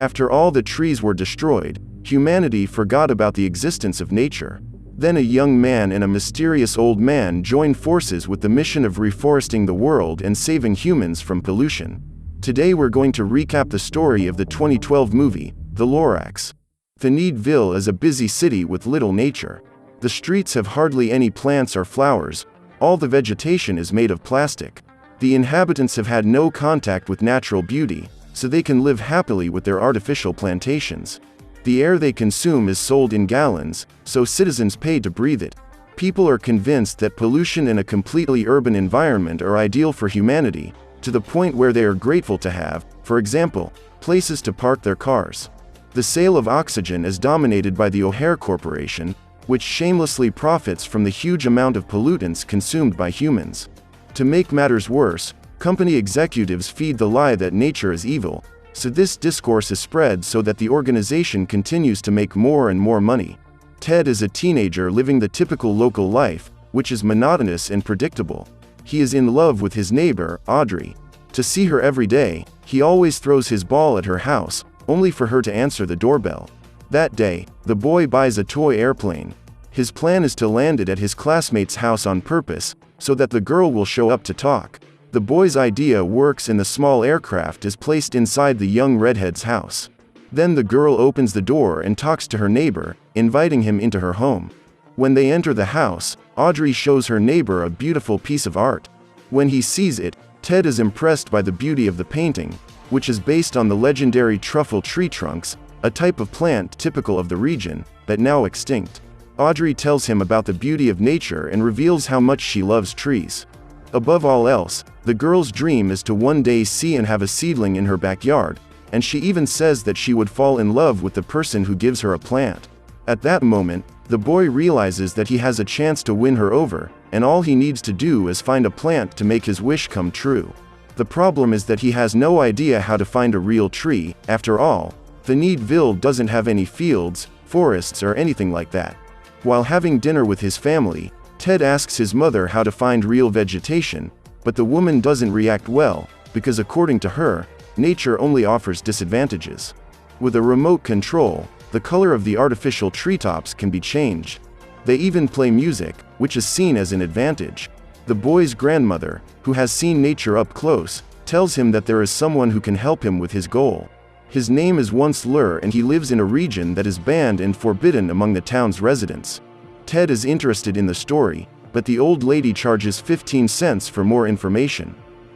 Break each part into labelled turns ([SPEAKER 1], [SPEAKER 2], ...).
[SPEAKER 1] After all the trees were destroyed, humanity forgot about the existence of nature. Then a young man and a mysterious old man joined forces with the mission of reforesting the world and saving humans from pollution. Today we're going to recap the story of the 2012 movie, The Lorax. Thenideville is a busy city with little nature. The streets have hardly any plants or flowers. All the vegetation is made of plastic. The inhabitants have had no contact with natural beauty, so they can live happily with their artificial plantations. The air they consume is sold in gallons, so citizens pay to breathe it. People are convinced that pollution and a completely urban environment are ideal for humanity, to the point where they are grateful to have, for example, places to park their cars. The sale of oxygen is dominated by the O'Hare Corporation, which shamelessly profits from the huge amount of pollutants consumed by humans. To make matters worse, company executives feed the lie that nature is evil, so this discourse is spread so that the organization continues to make more and more money. Ted is a teenager living the typical local life, which is monotonous and predictable. He is in love with his neighbor, Audrey. To see her every day, he always throws his ball at her house, only for her to answer the doorbell. That day, the boy buys a toy airplane. His plan is to land it at his classmate's house on purpose, so that the girl will show up to talk. The boy's idea works and the small aircraft is placed inside the young redhead's house. Then the girl opens the door and talks to her neighbor, inviting him into her home. When they enter the house, Audrey shows her neighbor a beautiful piece of art. When he sees it, Ted is impressed by the beauty of the painting, which is based on the legendary truffle tree trunks, a type of plant typical of the region, but now extinct. Audrey tells him about the beauty of nature and reveals how much she loves trees. Above all else, the girl's dream is to one day see and have a seedling in her backyard, and she even says that she would fall in love with the person who gives her a plant. At that moment, the boy realizes that he has a chance to win her over, and all he needs to do is find a plant to make his wish come true. The problem is that he has no idea how to find a real tree. After all, Thenideville doesn't have any fields, forests or anything like that. While having dinner with his family, Ted asks his mother how to find real vegetation, but the woman doesn't react well, because according to her, nature only offers disadvantages. With a remote control, the color of the artificial treetops can be changed. They even play music, which is seen as an advantage. The boy's grandmother, who has seen nature up close, tells him that there is someone who can help him with his goal. His name is Once Lur and he lives in a region that is banned and forbidden among the town's residents. Ted is interested in the story, but the old lady charges 15 cents for more information.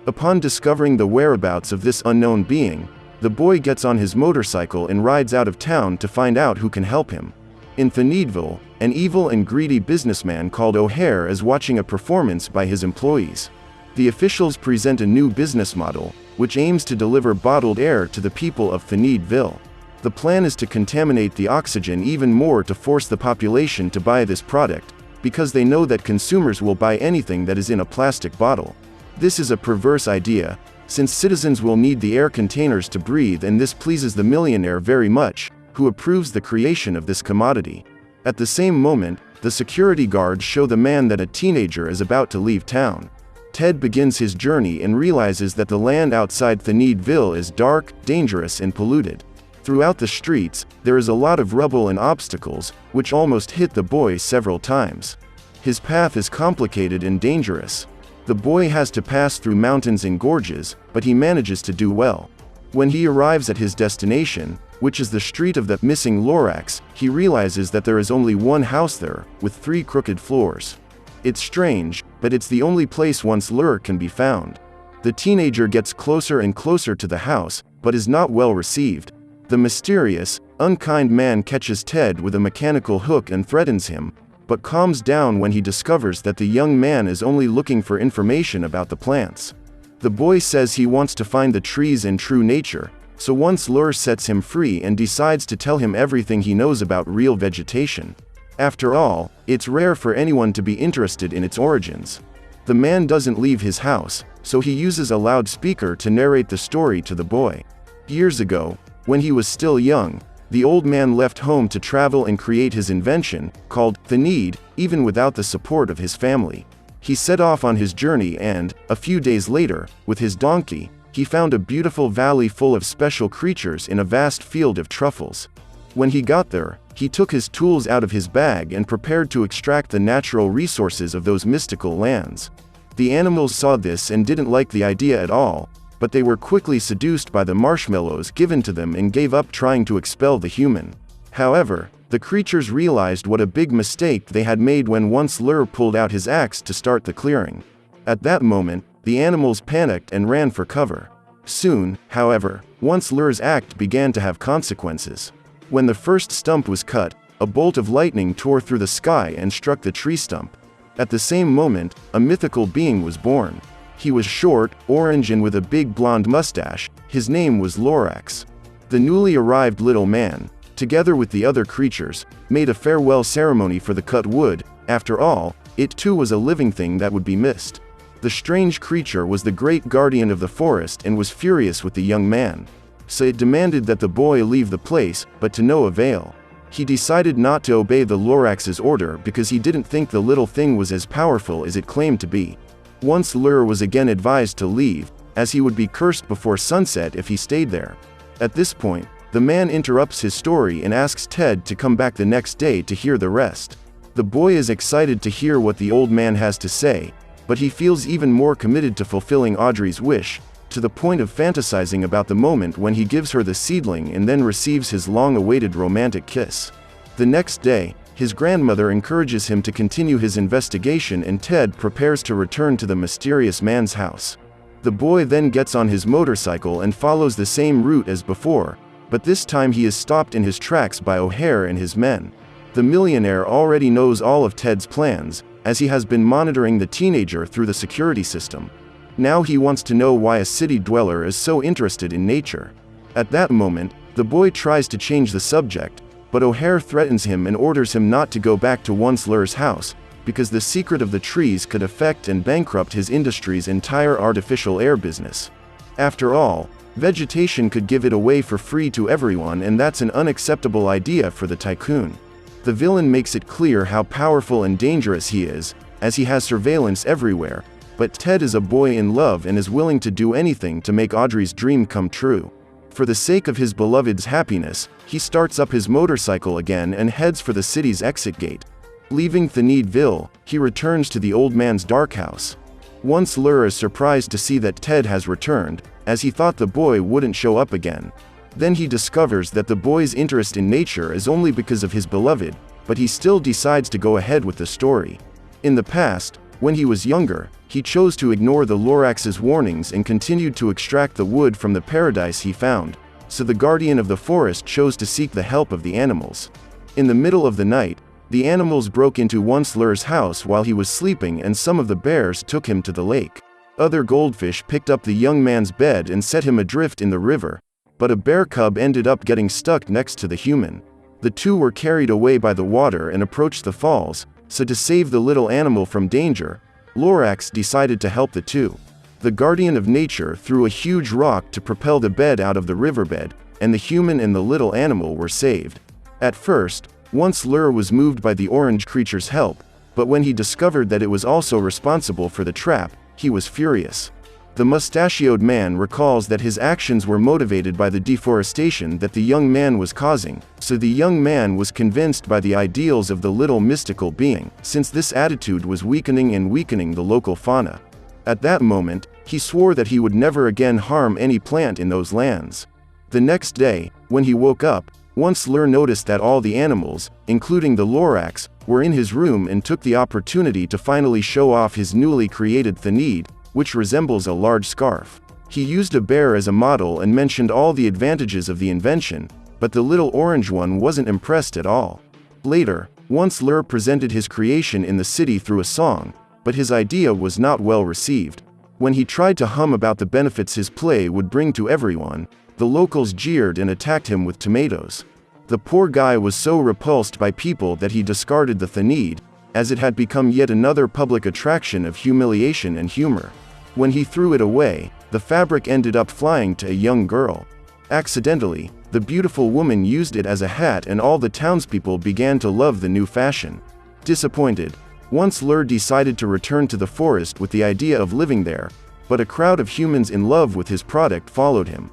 [SPEAKER 1] Upon discovering the whereabouts of this unknown being, the boy gets on his motorcycle and rides out of town to find out who can help him. In Thenideville, an evil and greedy businessman called O'Hare is watching a performance by his employees. The officials present a new business model, which aims to deliver bottled air to the people of Thenideville. The plan is to contaminate the oxygen even more to force the population to buy this product, because they know that consumers will buy anything that is in a plastic bottle. This is a perverse idea, since citizens will need the air containers to breathe, and this pleases the millionaire very much, who approves the creation of this commodity. At the same moment, the security guards show the man that a teenager is about to leave town. Ted begins his journey and realizes that the land outside Thenideville is dark, dangerous and polluted. Throughout the streets, there is a lot of rubble and obstacles, which almost hit the boy several times. His path is complicated and dangerous. The boy has to pass through mountains and gorges, but he manages to do well. When he arrives at his destination, which is the street of the missing Lorax, he realizes that there is only one house there, with 3 crooked floors. It's strange, but it's the only place Once Lur can be found. The teenager gets closer and closer to the house, but is not well received. The mysterious, unkind man catches Ted with a mechanical hook and threatens him, but calms down when he discovers that the young man is only looking for information about the plants. The boy says he wants to find the trees and true nature, so Once Lur sets him free and decides to tell him everything he knows about real vegetation. After all, it's rare for anyone to be interested in its origins. The man doesn't leave his house, so he uses a loudspeaker to narrate the story to the boy. Years ago, when he was still young, the old man left home to travel and create his invention, called Thenid, even without the support of his family. He set off on his journey and, a few days later, with his donkey, he found a beautiful valley full of special creatures in a vast field of truffles. When he got there, he took his tools out of his bag and prepared to extract the natural resources of those mystical lands. The animals saw this and didn't like the idea at all, but they were quickly seduced by the marshmallows given to them and gave up trying to expel the human. However, the creatures realized what a big mistake they had made when once Lur pulled out his axe to start the clearing. At that moment, the animals panicked and ran for cover. Soon, however, once Lur's act began to have consequences. When the first stump was cut, a bolt of lightning tore through the sky and struck the tree stump. At the same moment, a mythical being was born. He was short, orange and with a big blonde mustache. His name was Lorax. The newly arrived little man, together with the other creatures, made a farewell ceremony for the cut wood. After all, it too was a living thing that would be missed. The strange creature was the great guardian of the forest and was furious with the young man. So it demanded that the boy leave the place, but to no avail. He decided not to obey the Lorax's order because he didn't think the little thing was as powerful as it claimed to be. Once Lur was again advised to leave, as he would be cursed before sunset if he stayed there. At this point, the man interrupts his story and asks Ted to come back the next day to hear the rest. The boy is excited to hear what the old man has to say, but he feels even more committed to fulfilling Audrey's wish, to the point of fantasizing about the moment when he gives her the seedling and then receives his long-awaited romantic kiss. The next day, his grandmother encourages him to continue his investigation and Ted prepares to return to the mysterious man's house. The boy then gets on his motorcycle and follows the same route as before, but this time he is stopped in his tracks by O'Hare and his men. The millionaire already knows all of Ted's plans, as he has been monitoring the teenager through the security system. Now he wants to know why a city dweller is so interested in nature. At that moment, the boy tries to change the subject, but O'Hare threatens him and orders him not to go back to once Lur's house, because the secret of the trees could affect and bankrupt his industry's entire artificial air business. After all, vegetation could give it away for free to everyone, and that's an unacceptable idea for the tycoon. The villain makes it clear how powerful and dangerous he is, as he has surveillance everywhere, but Ted is a boy in love and is willing to do anything to make Audrey's dream come true. For the sake of his beloved's happiness, he starts up his motorcycle again and heads for the city's exit gate. Leaving Thanidville, he returns to the old man's dark house. Once Lur is surprised to see that Ted has returned, as he thought the boy wouldn't show up again. Then he discovers that the boy's interest in nature is only because of his beloved, but he still decides to go ahead with the story. In the past, when he was younger, he chose to ignore the Lorax's warnings and continued to extract the wood from the paradise he found, so the guardian of the forest chose to seek the help of the animals. In the middle of the night, the animals broke into once Lur's house while he was sleeping and some of the bears took him to the lake. Other goldfish picked up the young man's bed and set him adrift in the river, but a bear cub ended up getting stuck next to the human. The two were carried away by the water and approached the falls, so to save the little animal from danger, Lorax decided to help the two. The guardian of nature threw a huge rock to propel the bed out of the riverbed, and the human and the little animal were saved. At first, once Lur was moved by the orange creature's help, but when he discovered that it was also responsible for the trap, he was furious. The mustachioed man recalls that his actions were motivated by the deforestation that the young man was causing, so the young man was convinced by the ideals of the little mystical being, since this attitude was weakening the local fauna. At that moment, he swore that he would never again harm any plant in those lands. The next day, when he woke up, once Lur noticed that all the animals, including the Lorax, were in his room and took the opportunity to finally show off his newly created Thanid, which resembles a large scarf. He used a bear as a model and mentioned all the advantages of the invention, but the little orange one wasn't impressed at all. Later, once Lur presented his creation in the city through a song, but his idea was not well received. When he tried to hum about the benefits his play would bring to everyone, the locals jeered and attacked him with tomatoes. The poor guy was so repulsed by people that he discarded the Thanid, as it had become yet another public attraction of humiliation and humor. When he threw it away, the fabric ended up flying to a young girl. Accidentally, the beautiful woman used it as a hat and all the townspeople began to love the new fashion. Disappointed, once Lur decided to return to the forest with the idea of living there, but a crowd of humans in love with his product followed him.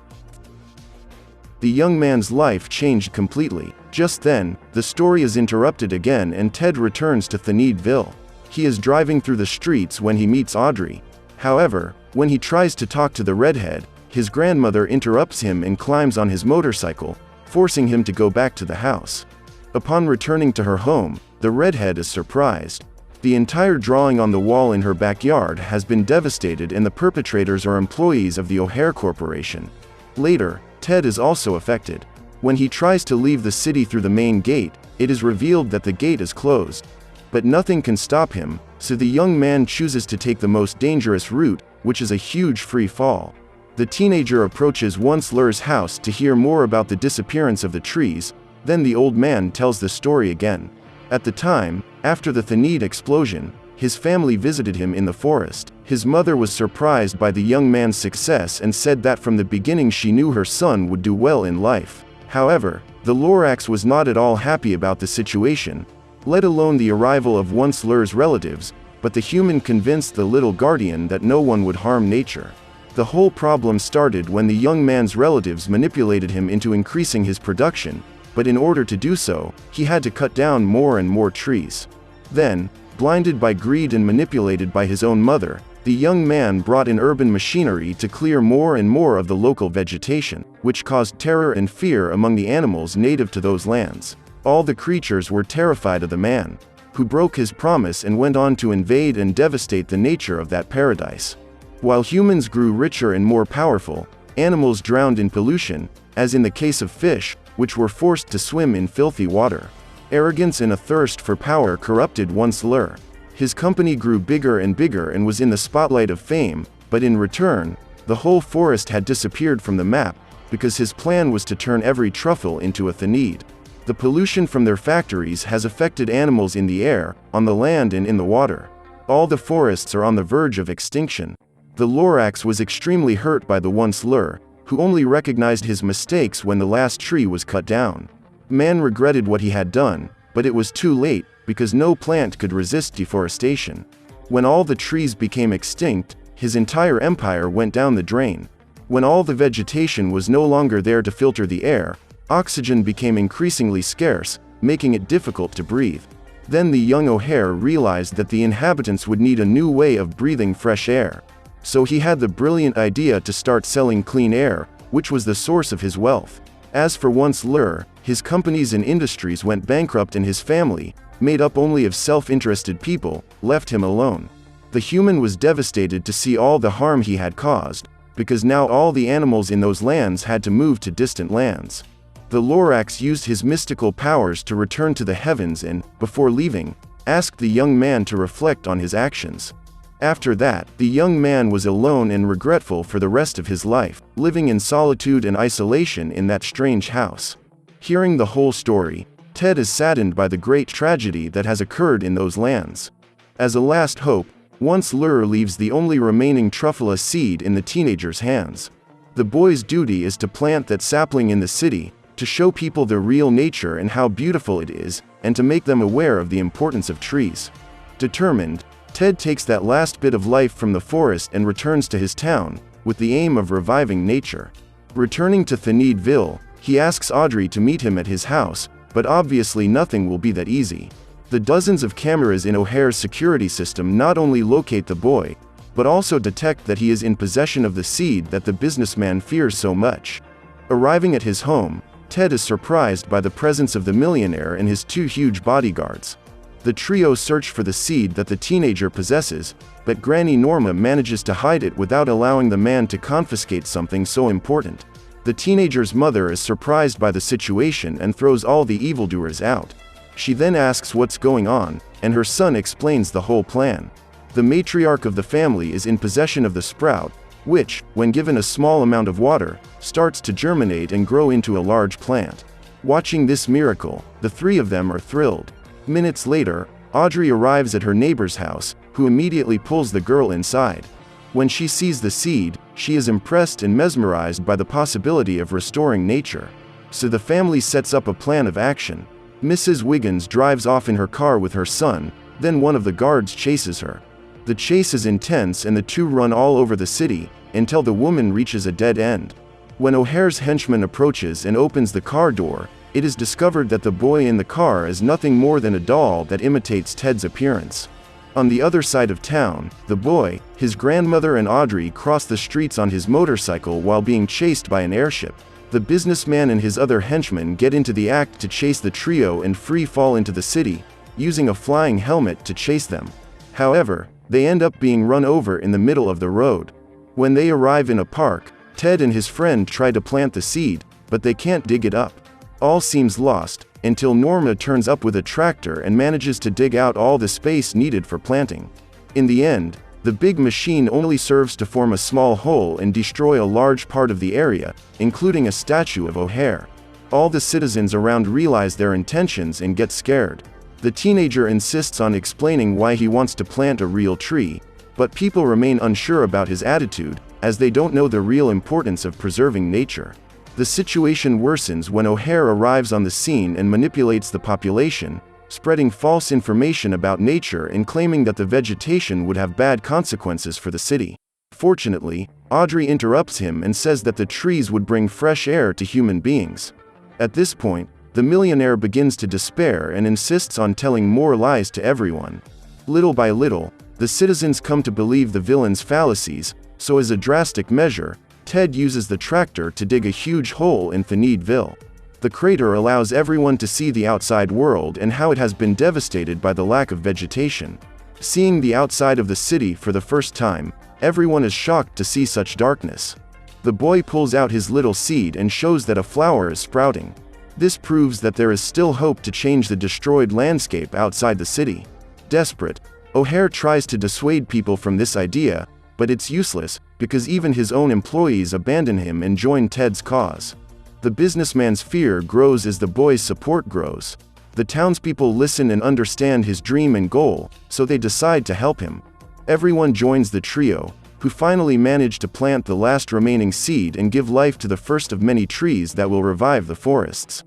[SPEAKER 1] The young man's life changed completely. Just then, the story is interrupted again and Ted returns to Thaneedville. He is driving through the streets when he meets Audrey. However, when he tries to talk to the redhead, his grandmother interrupts him and climbs on his motorcycle, forcing him to go back to the house. Upon returning to her home, the redhead is surprised. The entire drawing on the wall in her backyard has been devastated and the perpetrators are employees of the O'Hare Corporation. Later, Ted is also affected. When he tries to leave the city through the main gate, it is revealed that the gate is closed. But nothing can stop him, so the young man chooses to take the most dangerous route, which is a huge free fall. The teenager approaches Once-Lur's house to hear more about the disappearance of the trees, then the old man tells the story again. At the time, after the Thaneed explosion, his family visited him in the forest. His mother was surprised by the young man's success and said that from the beginning she knew her son would do well in life. However, the Lorax was not at all happy about the situation, let alone the arrival of Once-Lur's relatives, but the human convinced the little guardian that no one would harm nature. The whole problem started when the young man's relatives manipulated him into increasing his production, but in order to do so, he had to cut down more and more trees. Then, blinded by greed and manipulated by his own mother, the young man brought in urban machinery to clear more and more of the local vegetation, which caused terror and fear among the animals native to those lands. All the creatures were terrified of the man, who broke his promise and went on to invade and devastate the nature of that paradise. While humans grew richer and more powerful, animals drowned in pollution, as in the case of fish, which were forced to swim in filthy water. Arrogance and a thirst for power corrupted Once-Lur. His company grew bigger and bigger and was in the spotlight of fame, but in return, the whole forest had disappeared from the map, because his plan was to turn every truffle into a Thaneed. The pollution from their factories has affected animals in the air, on the land and in the water. All the forests are on the verge of extinction. The Lorax was extremely hurt by the Once-Lur, who only recognized his mistakes when the last tree was cut down. Man regretted what he had done, but it was too late, because no plant could resist deforestation. When all the trees became extinct, his entire empire went down the drain. When all the vegetation was no longer there to filter the air, oxygen became increasingly scarce, making it difficult to breathe. Then the young O'Hare realized that the inhabitants would need a new way of breathing fresh air. So he had the brilliant idea to start selling clean air, which was the source of his wealth. As for Once-Lur, his companies and industries went bankrupt and his family, made up only of self-interested people, left him alone. The human was devastated to see all the harm he had caused, because now all the animals in those lands had to move to distant lands. The Lorax used his mystical powers to return to the heavens and, before leaving, asked the young man to reflect on his actions. After that, the young man was alone and regretful for the rest of his life, living in solitude and isolation in that strange house. Hearing the whole story, Ted is saddened by the great tragedy that has occurred in those lands. As a last hope, Once-Lur leaves the only remaining Truffula seed in the teenager's hands. The boy's duty is to plant that sapling in the city, to show people their real nature and how beautiful it is, and to make them aware of the importance of trees. Determined, Ted takes that last bit of life from the forest and returns to his town, with the aim of reviving nature. Returning to Thaneedville, he asks Audrey to meet him at his house, but obviously nothing will be that easy. The dozens of cameras in O'Hare's security system not only locate the boy, but also detect that he is in possession of the seed that the businessman fears so much. Arriving at his home, Ted is surprised by the presence of the millionaire and his two huge bodyguards. The trio search for the seed that the teenager possesses, but Granny Norma manages to hide it without allowing the man to confiscate something so important. The teenager's mother is surprised by the situation and throws all the evildoers out. She then asks what's going on, and her son explains the whole plan. The matriarch of the family is in possession of the sprout, which, when given a small amount of water, starts to germinate and grow into a large plant. Watching this miracle, the three of them are thrilled. Minutes later, Audrey arrives at her neighbor's house, who immediately pulls the girl inside. When she sees the seed, she is impressed and mesmerized by the possibility of restoring nature. So the family sets up a plan of action. Mrs. Wiggins drives off in her car with her son, then one of the guards chases her. The chase is intense and the two run all over the city, until the woman reaches a dead end. When O'Hare's henchman approaches and opens the car door, it is discovered that the boy in the car is nothing more than a doll that imitates Ted's appearance. On the other side of town, the boy, his grandmother and Audrey cross the streets on his motorcycle while being chased by an airship. The businessman and his other henchmen get into the act to chase the trio and free fall into the city, using a flying helmet to chase them. However, they end up being run over in the middle of the road. When they arrive in a park, Ted and his friend try to plant the seed, but they can't dig it up. All seems lost, until Norma turns up with a tractor and manages to dig out all the space needed for planting. In the end, the big machine only serves to form a small hole and destroy a large part of the area, including a statue of O'Hare. All the citizens around realize their intentions and get scared. The teenager insists on explaining why he wants to plant a real tree, but people remain unsure about his attitude, as they don't know the real importance of preserving nature. The situation worsens when O'Hare arrives on the scene and manipulates the population, spreading false information about nature and claiming that the vegetation would have bad consequences for the city. Fortunately, Audrey interrupts him and says that the trees would bring fresh air to human beings. At this point, the millionaire begins to despair and insists on telling more lies to everyone. Little by little, the citizens come to believe the villain's fallacies, so as a drastic measure, Ted uses the tractor to dig a huge hole in Thneedville. The crater allows everyone to see the outside world and how it has been devastated by the lack of vegetation. Seeing the outside of the city for the first time, everyone is shocked to see such darkness. The boy pulls out his little seed and shows that a flower is sprouting. This proves that there is still hope to change the destroyed landscape outside the city. Desperate, O'Hare tries to dissuade people from this idea, but it's useless, because even his own employees abandon him and join Ted's cause. The businessman's fear grows as the boy's support grows. The townspeople listen and understand his dream and goal, so they decide to help him. Everyone joins the trio, who finally manage to plant the last remaining seed and give life to the first of many trees that will revive the forests.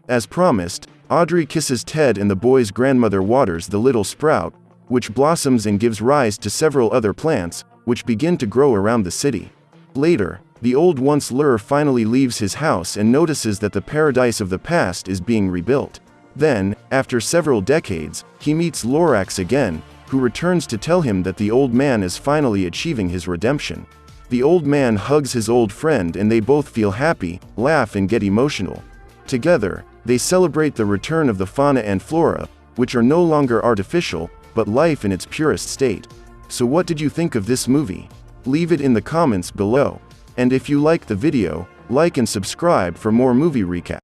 [SPEAKER 1] As promised, Audrey kisses Ted and the boy's grandmother waters the little sprout, which blossoms and gives rise to several other plants, which begin to grow around the city. Later, the old once-lure finally leaves his house and notices that the paradise of the past is being rebuilt. Then, after several decades, he meets Lorax again, who returns to tell him that the old man is finally achieving his redemption. The old man hugs his old friend and they both feel happy, laugh and get emotional. Together, they celebrate the return of the fauna and flora, which are no longer artificial, but life in its purest state. So what did you think of this movie? Leave it in the comments below. And if you liked the video, like and subscribe for more movie recaps.